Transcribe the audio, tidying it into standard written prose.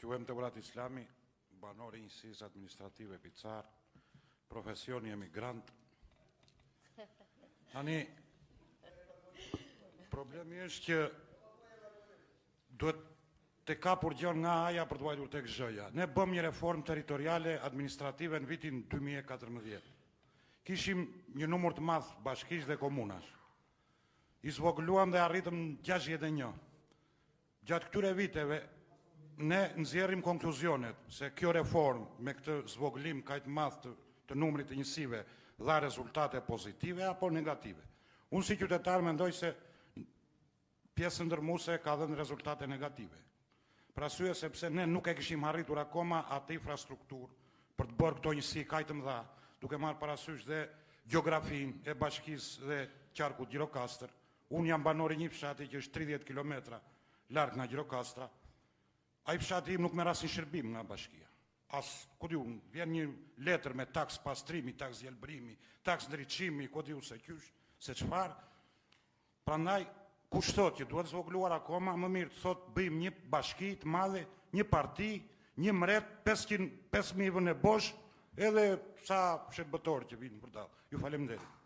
Quhem Temurat Islami, banor i njësisë administrative picar, profesioni emigrant. Tani, problemi është që duhet të kapur gjën nga aja për të vajtur tek zhëja. Ne bëm një reformë territoriale administrative në vitin 2014. Kishim një numër të madh bashkish dhe komunash. I zvogluam dhe arritëm 61. Gjatë këtyre viteve, ne nxjerrim konkluzionet se kjo reformë me këtë zvoglim kaq të madh të numrit të njësive dha rezultate pozitive apo negative. Unë si qytetar mendoj se pjesë ndërmuese ka dhënë rezultate negative. Për arsye sepse ne nuk e kishim arritur akoma atë infrastrukturë për të bërë këto njësi kaq të mëdha, duke marrë parasysh dhe gjeografinë e bashkisë dhe qarkut Gjirokastër. Unë jam banor i një fshati që është 30 kilometra larg nga Gjirokastra. Ai fshati im nuk merr asnjë shërbim nga bashkia. Ku diu, vjen një letër me taks pastrimi, taks gjelbrimi, taks ndriçimi, ku diu se qysh, se çfarë. Prandaj kush thotë që duhet zvogluar akoma, më mirë thotë bëjmë një bashki të madhe, një parti, një mret, 5.000 vënë bosh, edhe sa shërbëtorë që vinë përdallë. Ju faleminderit.